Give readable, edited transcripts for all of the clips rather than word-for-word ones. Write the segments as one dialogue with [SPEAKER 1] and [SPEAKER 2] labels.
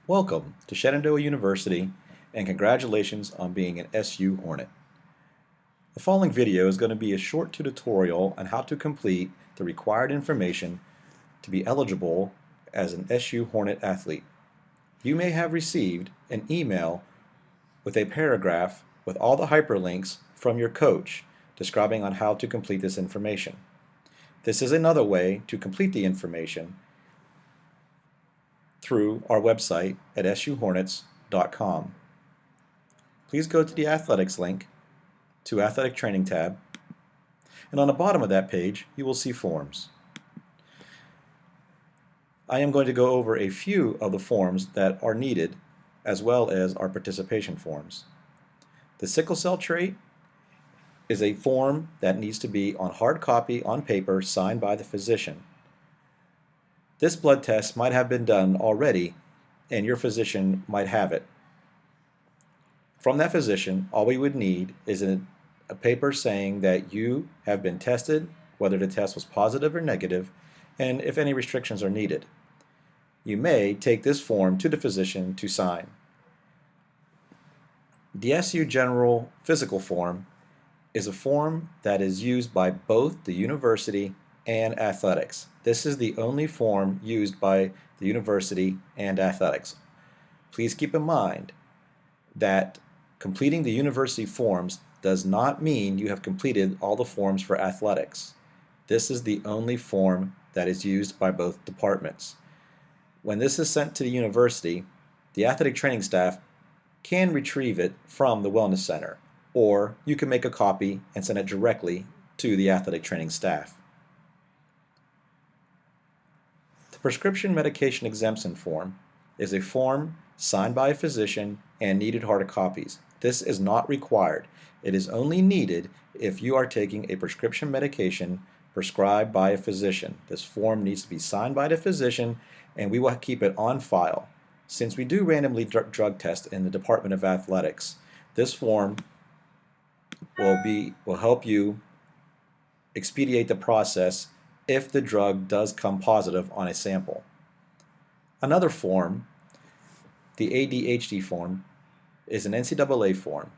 [SPEAKER 1] Welcome to Shenandoah University and congratulations on being an SU Hornet. The following video is going to be a short tutorial on how to complete the required information to be eligible as an SU Hornet athlete. You may have received an email with a paragraph with all the hyperlinks from your coach describing on how to complete this information. This is another way to complete the information through our website at suhornets.com. Please go to the athletics link to athletic training tab, and on the bottom of that page you will see forms. I am going to go over a few of the forms that are needed as well as our participation forms. The sickle cell trait is a form that needs to be on hard copy on paper signed by the physician. This blood test might have been done already and your physician might have it. From that physician, all we would need is a paper saying that you have been tested, whether the test was positive or negative, and if any restrictions are needed. You may take this form to the physician to sign. The SU General Physical Form is a form that is used by both the university and athletics. This is the only form used by the university and athletics. Please keep in mind that completing the university forms does not mean you have completed all the forms for athletics. This is the only form that is used by both departments. When this is sent to the university, the athletic training staff can retrieve it from the Wellness Center, or you can make a copy and send it directly to the athletic training staff. The prescription medication exemption form is a form signed by a physician and needed hard copies. This is not required. It is only needed if you are taking a prescription medication prescribed by a physician. This form needs to be signed by the physician and we will keep it on file. Since we do randomly drug test in the Department of Athletics, this form will help you expedite the process if the drug does come positive on a sample. Another form, the ADHD form, is an NCAA form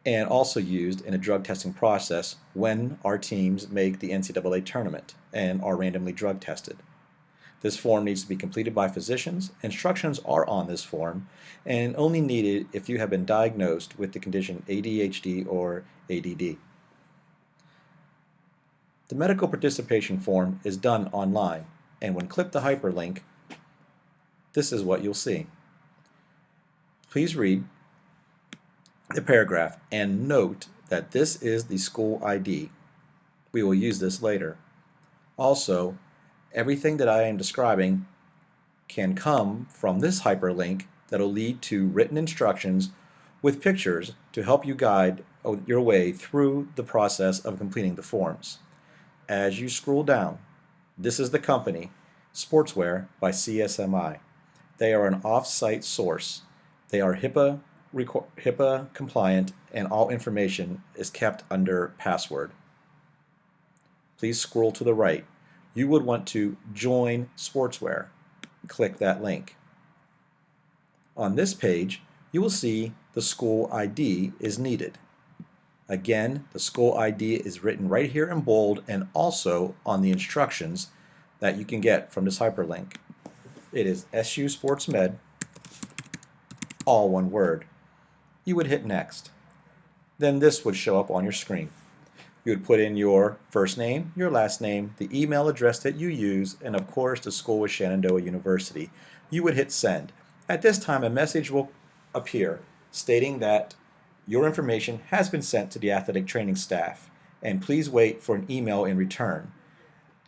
[SPEAKER 1] and also used in a drug testing process when our teams make the NCAA tournament and are randomly drug tested. This form needs to be completed by physicians. Instructions are on this form and only needed if you have been diagnosed with the condition ADHD or ADD. The medical participation form is done online, and when click the hyperlink, this is what you'll see. Please read the paragraph and note that this is the school ID. We will use this later. Also, everything that I am describing can come from this hyperlink that will lead to written instructions with pictures to help you guide your way through the process of completing the forms. As you scroll down, this is the company, Sportswear by CSMI. They are an off-site source. They are HIPAA compliant and all information is kept under password. Please scroll to the right. You would want to join Sportswear. Click that link. On this page, you will see the school ID is needed. Again, the school ID is written right here in bold and also on the instructions that you can get from this hyperlink. It is SU Sports Med, all one word. You would hit next. Then this would show up on your screen. You would put in your first name, your last name, the email address that you use, and of course the school was Shenandoah University. You would hit send. At this time, a message will appear stating that your information has been sent to the athletic training staff, and please wait for an email in return.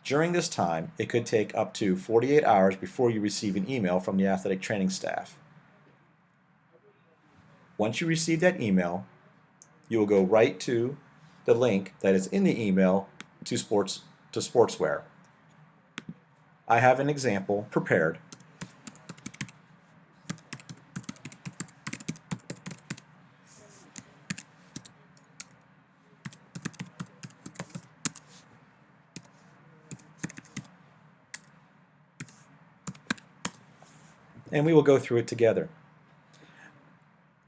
[SPEAKER 1] During this time, it could take up to 48 hours before you receive an email from the athletic training staff. Once you receive that email, you will go right to the link that is in the email to Sportswear. I have an example prepared. and we will go through it together.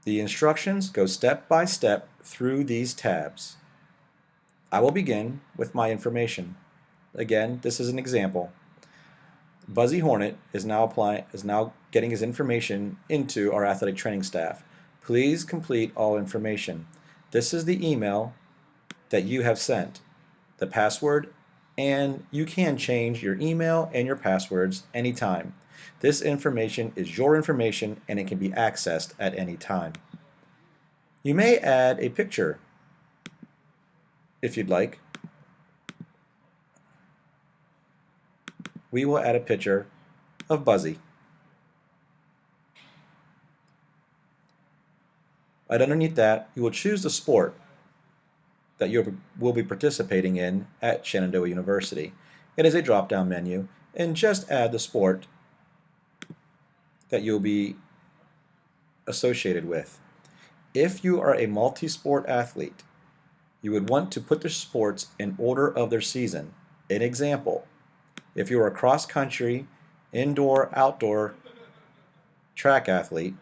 [SPEAKER 1] The instructions go step by step through these tabs. I will begin with my information. Again, this is an example. Buzzy Hornet is now getting his information into our athletic training staff. Please complete all information. This is the email that you have sent, the password, and you can change your email and your passwords anytime. This information is your information and it can be accessed at any time. You may add a picture if you'd like. We will add a picture of Buzzy. Right underneath that, you will choose the sport that you will be participating in at Shenandoah University. It is a drop-down menu, and just add the sport that you'll be associated with. If you are a multi-sport athlete, you would want to put the sports in order of their season. An example, if you are a cross-country, indoor, outdoor track athlete,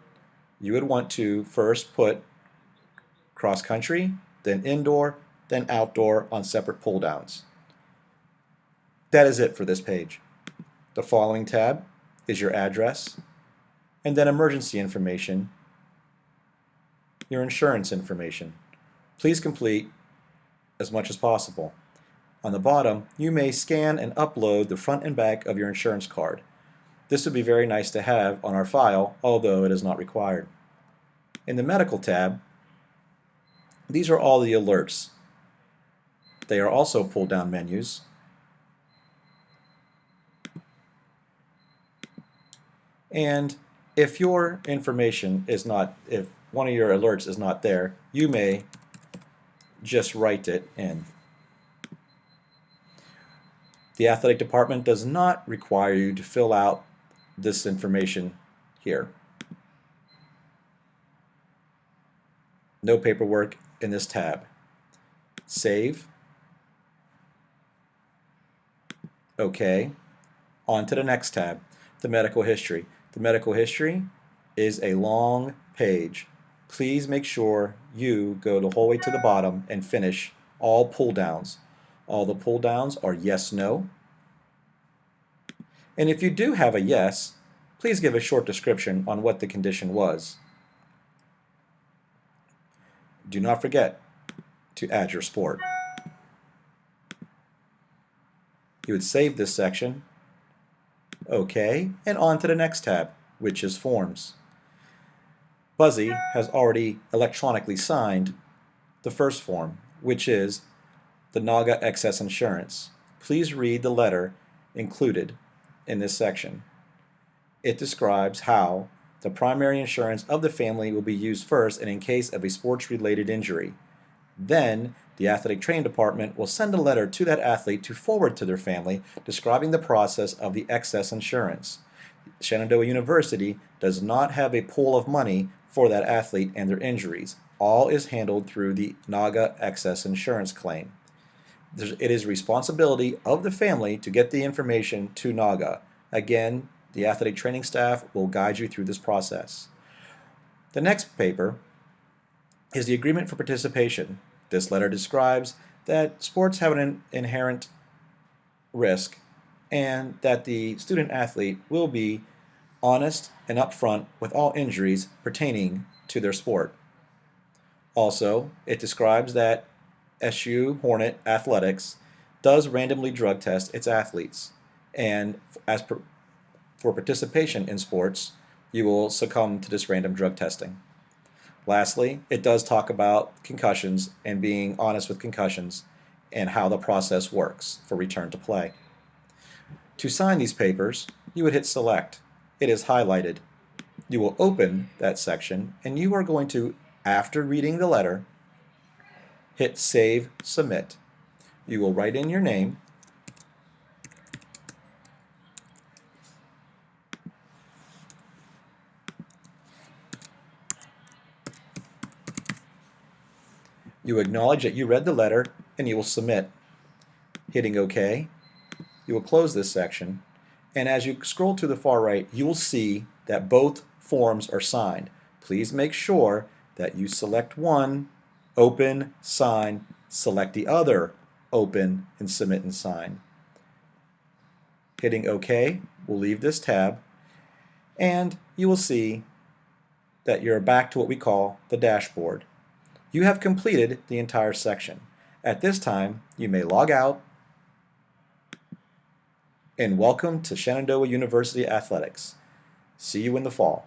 [SPEAKER 1] you would want to first put cross-country, then indoor, then outdoor on separate pull-downs. That is it for this page. The following tab is your address, and then emergency information, your insurance information. Please complete as much as possible. On the bottom, you may scan and upload the front and back of your insurance card. This would be very nice to have on our file, although it is not required. In the medical tab, these are all the alerts. They are also pull-down menus. And if your information is not, if one of your alerts is not there, you may just write it in. The athletic department does not require you to fill out this information here. No paperwork in this tab. Save. Okay. On to the next tab, the medical history. The medical history is a long page. Please make sure you go the whole way to the bottom and finish all pull downs. All the pull downs are yes, no. And if you do have a yes, please give a short description on what the condition was. Do not forget to add your sport. You would save this section. Okay, and on to the next tab, which is forms. Buzzy has already electronically signed the first form, which is the NAGA excess insurance. Please read the letter included in this section. It describes how the primary insurance of the family will be used first and in case of a sports-related injury. Then, the athletic training department will send a letter to that athlete to forward to their family describing the process of the excess insurance. Shenandoah University does not have a pool of money for that athlete and their injuries. All is handled through the NAGA excess insurance claim. It is responsibility of the family to get the information to NAGA. Again, the athletic training staff will guide you through this process. The next paper is the agreement for participation. This letter describes that sports have an inherent risk and that the student athlete will be honest and upfront with all injuries pertaining to their sport. Also, it describes that SU Hornet Athletics does randomly drug test its athletes, and for participation in sports, you will succumb to this random drug testing. Lastly, it does talk about concussions and being honest with concussions and how the process works for return to play. To sign these papers, you would hit select. It is highlighted. You will open that section and you are going to, after reading the letter, hit Save Submit. You will write in your name, you acknowledge that you read the letter, and you will submit. Hitting OK, you will close this section, and as you scroll to the far right, you will see that both forms are signed. Please make sure that you select one, open, sign, select the other, open, and submit and sign. Hitting OK will leave this tab, and you will see that you're back to what we call the dashboard. You have completed the entire section. At this time, you may log out, and welcome to Shenandoah University Athletics. See you in the fall.